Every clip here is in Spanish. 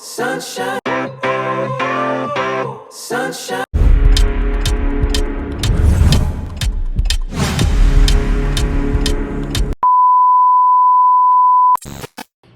Sunshine, sunshine.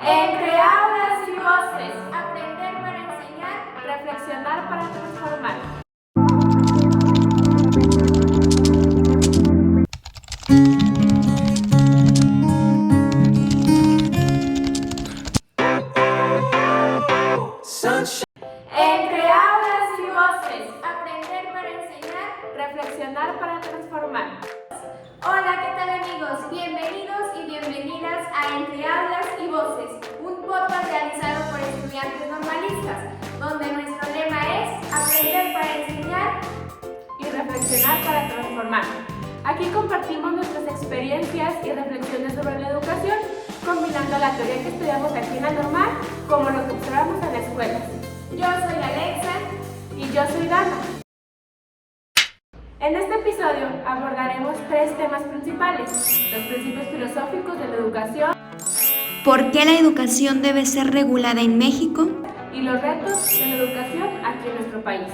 Entre aulas y voces, aprender para enseñar, reflexionar para transformar. Sunshine. Entre aulas y voces, aprender para enseñar, reflexionar para transformar. Hola, ¿qué tal amigos? Bienvenidos y bienvenidas a Entre aulas y voces, un podcast realizado por estudiantes normalistas, donde nuestro lema es aprender para enseñar y reflexionar para transformar. Aquí compartimos nuestras experiencias y reflexiones sobre la educación, combinando la teoría que estudiamos aquí en la normal como lo que observamos en la escuela. Yo soy Alexa y yo soy Dana. En este episodio abordaremos 3 temas principales: los principios filosóficos de la educación, ¿por qué la educación debe ser regulada en México? Y los retos de la educación aquí en nuestro país.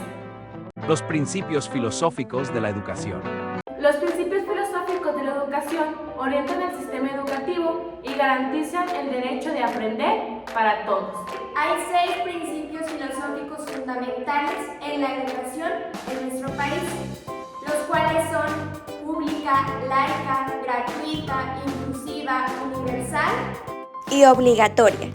Los principios filosóficos de la educación. Los principios filosóficos de la educación orientan el sistema educativo y garantizan el derecho de aprender para todos. Hay 6 principios filosóficos fundamentales en la educación en nuestro país, los cuales son pública, laica, gratuita, inclusiva, universal Y obligatoria.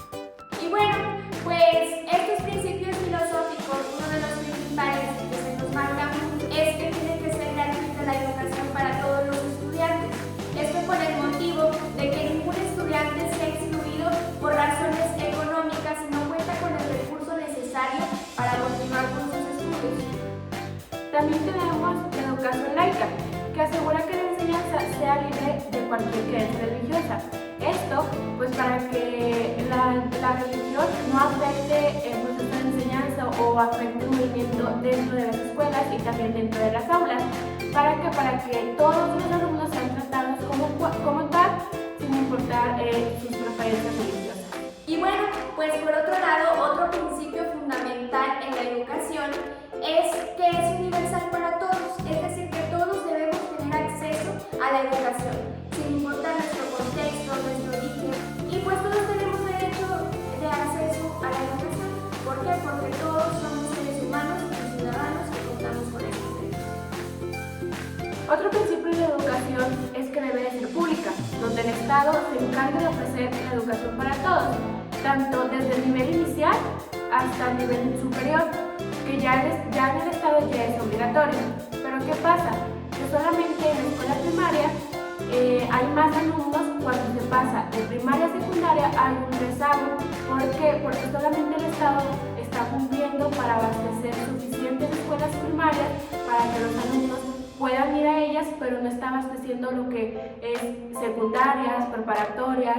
y bueno, pues estos principios filosóficos, uno de los principales que se nos marca es que tiene que ser gratuita la educación para todos los estudiantes. Esto con el motivo de que ningún estudiante sea excluido por razones económicas y no cuenta con el recurso necesario para continuar con sus estudios. También tenemos la educación laica, que asegura que la enseñanza sea libre de cualquier creencia religiosa. Esto, pues para que la religión no afecte el proceso de enseñanza o afecte el movimiento dentro de las escuelas y también dentro de las aulas. Para que todos los alumnos sean tratados como tal, sin importar sus preferencias religiosas. Y bueno, pues por otro lado, otro principio fundamental en la educación es que es universal para todos, es decir, que todos debemos tener acceso a la educación, sin importar nuestro contexto, nuestro origen, y pues todos tenemos derecho de acceso a la educación. ¿Por qué? Porque todos somos seres humanos y ciudadanos que contamos con este derecho. Otro principio de la educación es que debe de ser pública, donde el Estado se encargue de ofrecer la educación para todos, tanto desde el nivel inicial hasta el nivel superior, que ya en el Estado ya es obligatorio. Pero ¿qué pasa? Que solamente en la escuela primaria hay más alumnos. Cuando se pasa de primaria a secundaria hay un rezago. ¿Por qué? Porque solamente el Estado está cumpliendo para abastecer suficientes escuelas primarias para que los alumnos puedan ir a ellas, pero no está abasteciendo lo que es secundarias, preparatorias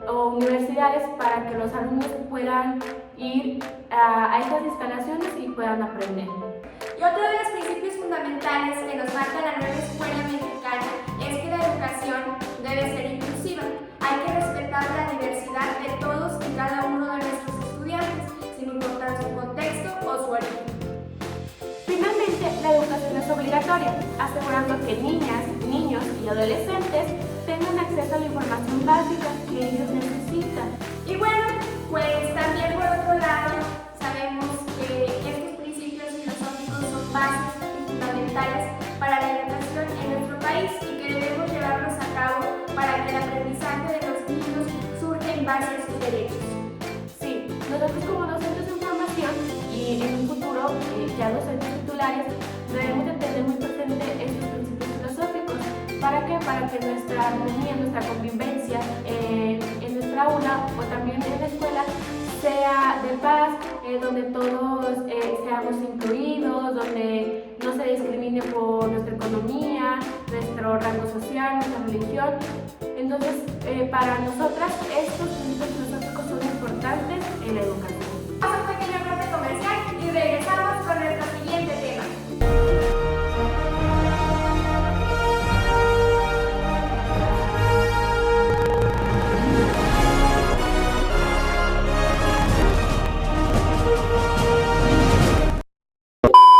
o universidades para que los alumnos puedan ir a estas instalaciones y puedan aprender. Y otro de los principios fundamentales que nos marca la nueva escuela mexicana es que la educación debe ser inclusiva. Hay que respetar la diversidad de todos y cada uno de nuestros estudiantes, sin importar su contexto o su origen. Finalmente, la educación es obligatoria, asegurando que niñas, niños y adolescentes tengan acceso a la información básica que ellos necesitan. Y bueno, pues también por otro lado, sabemos que estos principios filosóficos son bases y fundamentales para la educación en nuestro país y que debemos llevarlos a cabo para que el aprendizaje de los niños surja en base a sus derechos. Sí, nosotros como docentes de formación y en un futuro ya docentes titulares debemos de tener muy presente estos principios filosóficos. ¿Para qué? Para que nuestra armonía, nuestra convivencia en nuestra aula o también en la escuela sea de paz, donde todos seamos incluidos, donde no se discrimine por nuestra economía, nuestro rango social, nuestra religión. Entonces, para nosotras estos principios filosóficos son importantes en la educación. Vamos a un pequeño corte comercial y regresamos con nuestro siguiente tema.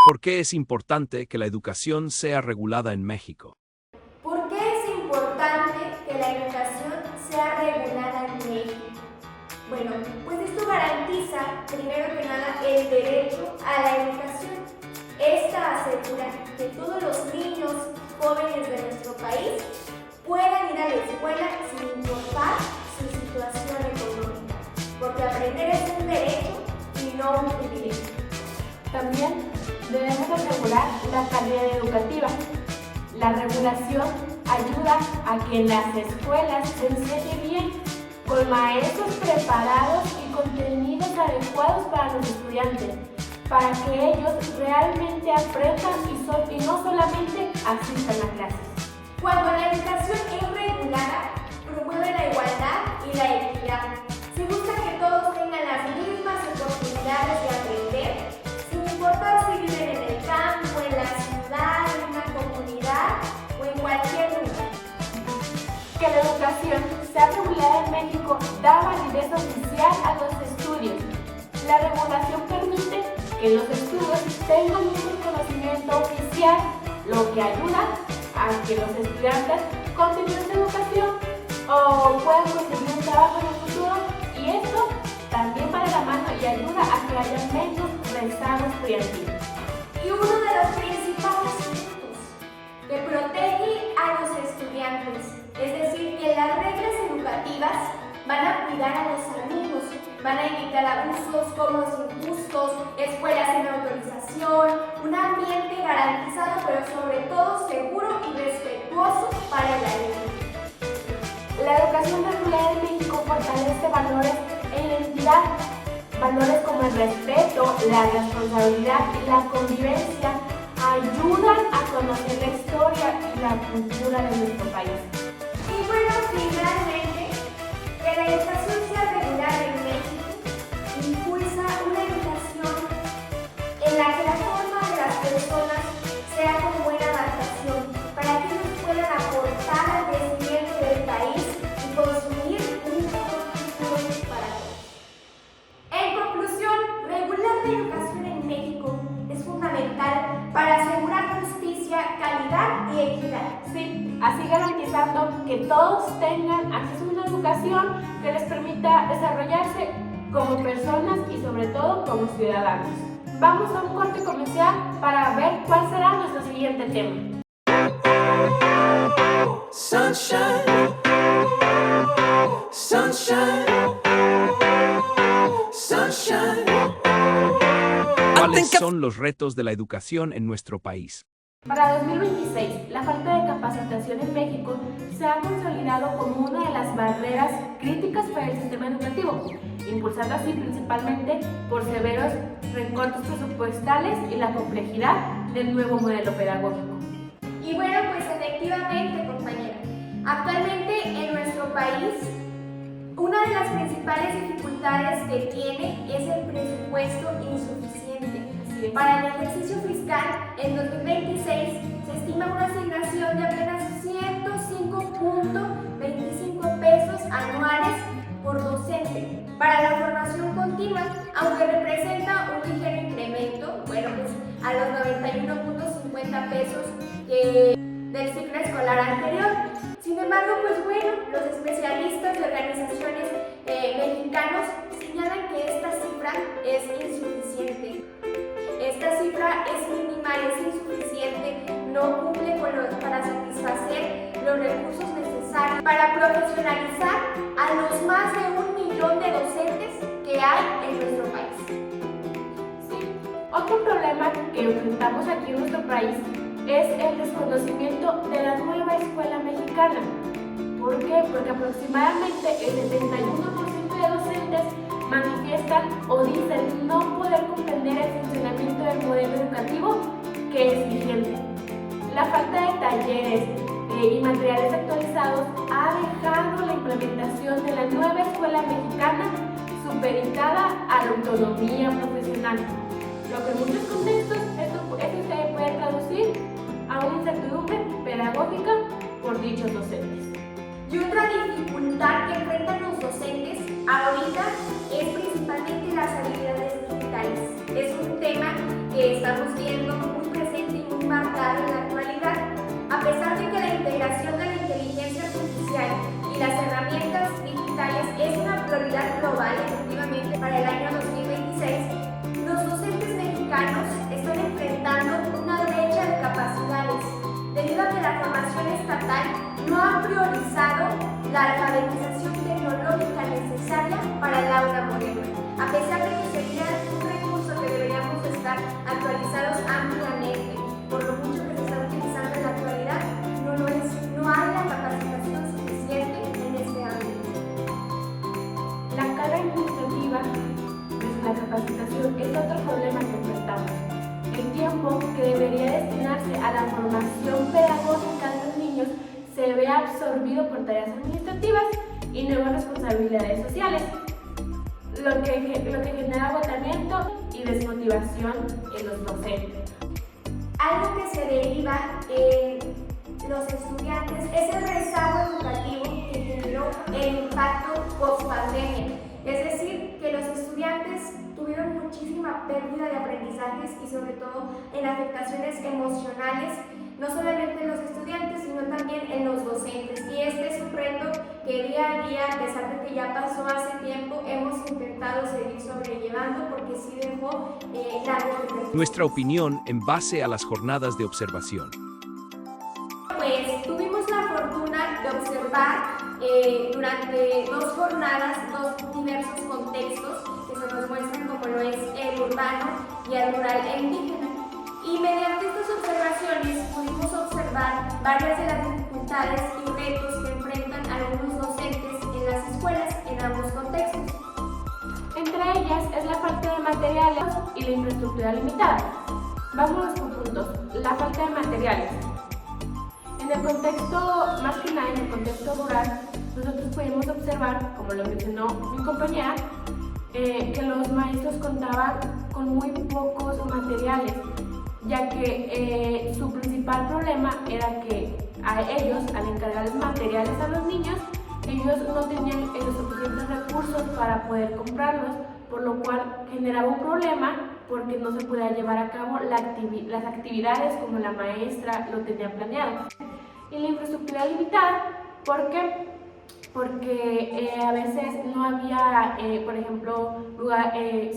¿Por qué es importante que la educación sea regulada en México? ¿Por qué es importante que la educación sea regulada en México? Bueno, pues esto garantiza, primero que nada, el derecho a la educación. Esta asegura que todos los niños jóvenes de nuestro país puedan ir a la escuela sin importar su situación económica, porque aprender es un derecho y no un privilegio. También debemos regular la calidad educativa. La regulación ayuda a que en las escuelas se enseñe bien, con maestros preparados y contenidos adecuados para los estudiantes, para que ellos realmente aprendan y no solamente asistan a clases. Cuando la educación es regulada, promueve la igualdad y la equidad. Se busca que todos tengan las mismas oportunidades de aprender, sin importar si viven en el campo, en la ciudad, en una comunidad o en cualquier lugar. Que la educación sea regulada en México da validez oficial a los estudios. La regulación permite que los estudios tengan un reconocimiento oficial, lo que ayuda a que los estudiantes continúen su educación o puedan conseguir un trabajo en el futuro, y esto también va de la mano y ayuda a que haya menos rezago estudiantil. Y uno de los principales puntos que protege a los estudiantes, es decir, que las reglas educativas van a cuidar a los alumnos, van a evitar abusos, cobros injustos, escuelas sin autorización, un ambiente garantizado pero sobre todo seguro y respetuoso para el alumno. La educación regular en México fortalece valores e identidad, valores como el respeto, la responsabilidad y la convivencia ayudan a conocer la historia y la cultura de nuestro país. Y bueno, finalmente, que la educación sea regular en México impulsa una educación en la que la forma de las personas sea con buena adaptación, para que ellos puedan aportar al crecimiento del país y construir un mejor futuro para todos. En conclusión, regular la educación en México es fundamental para asegurar justicia, calidad y equidad. Sí, así garantizando que todos tengan acceso a una educación que les permita desarrollarse como personas y sobre todo como ciudadanos. Vamos a un corte comercial para ver cuál será nuestro siguiente tema. Sunshine, sunshine, sunshine. ¿Cuáles son los retos de la educación en nuestro país? Para 2026, la falta de capacitación en México se ha consolidado como una de las barreras críticas para el sistema educativo, impulsado así principalmente por severos recortes presupuestales y la complejidad del nuevo modelo pedagógico. Y bueno, pues efectivamente, compañera, actualmente en nuestro país una de las principales dificultades que tiene es el presupuesto insuficiente. Para el ejercicio fiscal, en 2026 se estima una asignación de apenas 105.25 pesos anuales por docente para la formación continua, aunque representa un ligero incremento, bueno, pues a los 91.50 pesos del ciclo escolar anterior. Sin embargo, pues bueno, los especialistas de organizaciones mexicanos señalan que esta cifra es insuficiente. Esta cifra es mínima, es insuficiente, no cumple para satisfacer los recursos necesarios para profesionalizar a los más de 1 millón de docentes que hay en nuestro país. Sí. Otro problema que enfrentamos aquí en nuestro país es el desconocimiento de la nueva escuela mexicana. ¿Por qué? Porque aproximadamente el 71% de docentes manifiestan o dicen no poder comprender el funcionamiento del modelo educativo que es vigente. La falta de talleres y materiales actualizados ha dejado la implementación de la nueva escuela mexicana supeditada a la autonomía profesional, lo que en muchos contextos esto se puede traducir a una incertidumbre pedagógica por dichos docentes. Y otra dificultad que enfrentan los docentes ahorita es principalmente las habilidades digitales. Es un tema que estamos viendo a la formación pedagógica de los niños se ve absorbido por tareas administrativas y nuevas responsabilidades sociales, lo que genera agotamiento y desmotivación en los docentes. Algo que se deriva en los estudiantes es el rezago educativo que generó el impacto post-pandemia. Es decir, que los estudiantes tuvieron muchísima pérdida de aprendizajes y sobre todo en afectaciones emocionales, no solamente en los estudiantes, sino también en los docentes. Y este es un reto que día a día, a pesar de que ya pasó hace tiempo, hemos intentado seguir sobrellevando porque sí dejó largo. Nuestra opinión en base a las jornadas de observación. Pues tuvimos la fortuna de observar durante 2 jornadas 2 diversos contextos que se nos muestran como lo es el urbano y el rural e indígena. Y mediante estas observaciones pudimos observar varias de las dificultades y retos que enfrentan algunos docentes en las escuelas en ambos contextos. Entre ellas es la falta de materiales y la infraestructura limitada. Vamos por puntos. La falta de materiales. En el contexto, más que nada en el contexto rural, nosotros pudimos observar, como lo mencionó mi compañera, que los maestros contaban con muy pocos materiales, ya que su principal problema era que a ellos, al encargarles materiales a los niños, ellos no tenían los suficientes recursos para poder comprarlos, por lo cual generaba un problema porque no se podía llevar a cabo las actividades como la maestra lo tenía planeado. Y la infraestructura limitada, ¿por qué? Porque a veces no había, por ejemplo,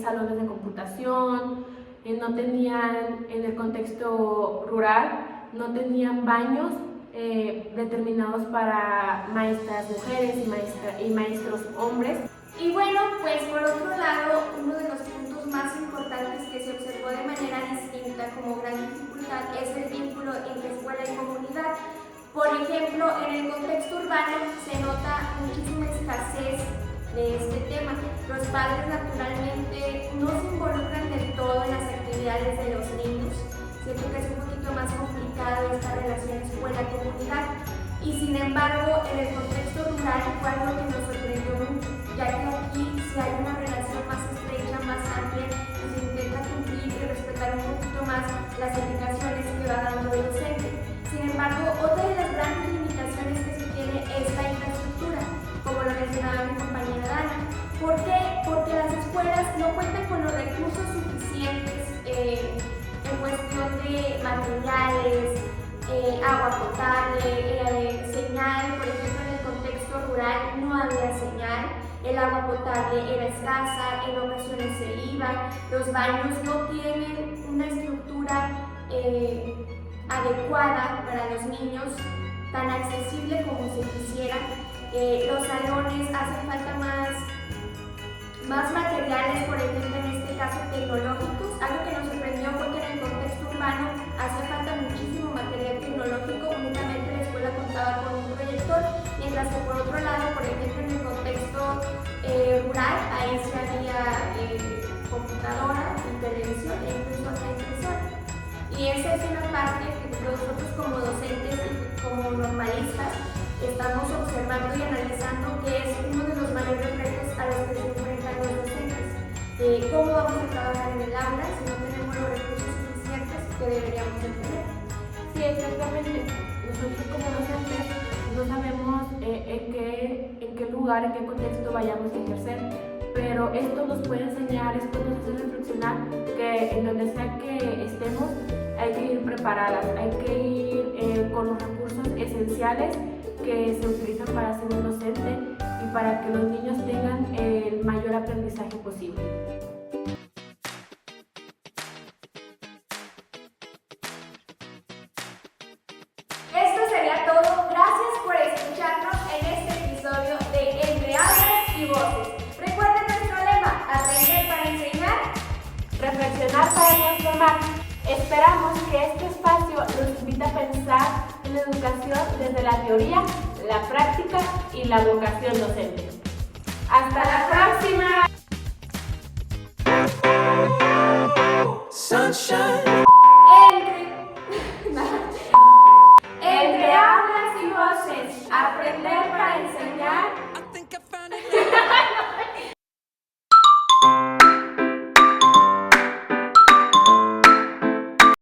salones de computación, no tenían, en el contexto rural, no tenían baños determinados para maestras mujeres y maestros hombres. Y bueno, pues por otro lado, uno de los puntos más importantes que se observó de manera distinta como gran dificultad es el vínculo entre escuela y comunidad. Por ejemplo, en el contexto urbano se nota muchísima escasez de este tema. Los padres naturalmente no se involucran del todo en las actividades de los niños. Siento que es un poquito más complicado esta relación escuela-comunidad. Y sin embargo, en el contexto rural fue algo que nos sorprendió mucho, ya que aquí sí hay una relación más estrecha, más amplia, y se intenta cumplir y respetar un poquito más las indicaciones que va dando el docente. Sin embargo, otra de las grandes limitaciones que se tiene es la infraestructura, como lo mencionaba mi compañera Dana. ¿Por qué? Porque las escuelas no cuentan con los recursos suficientes en cuestión de materiales, agua potable, señal. Por ejemplo, en el contexto rural no había señal, el agua potable era escasa, en ocasiones se iba, los baños no tienen una estructura adecuada para los niños, tan accesible como se quisiera. Los salones hacen falta más materiales, por ejemplo en este caso tecnológicos. Algo que nos sorprendió fue que en el contexto urbano hacía falta muchísimo material tecnológico, únicamente la escuela contaba con un proyector, mientras que por otro lado, por ejemplo en el contexto rural, ahí sí había computadora y televisión e incluso hasta impresora. Y esa es una parte que nosotros como docentes y como normalistas estamos observando y analizando, que es uno de los mayores retos a los que se enfrentan los docentes. ¿Cómo vamos a trabajar en el aula si no tenemos los recursos suficientes que deberíamos tener? Sí, exactamente. Nosotros como docentes no sabemos en qué lugar, en qué contexto vayamos a ejercer, pero esto nos puede enseñar, esto nos hace reflexionar que en donde sea que estemos hay que ir preparadas, hay que ir con los recursos esenciales que se utilizan para ser un docente y para que los niños tengan el mayor aprendizaje posible. Esto sería todo. Gracias por escucharnos en este episodio de Entre Aulas y Voces. Recuerden nuestro lema: aprender para enseñar, Reflexionar para transformar. Esperamos que este espacio nos invite a pensar en la educación desde la teoría, la práctica y la vocación docente. ¡Hasta la próxima!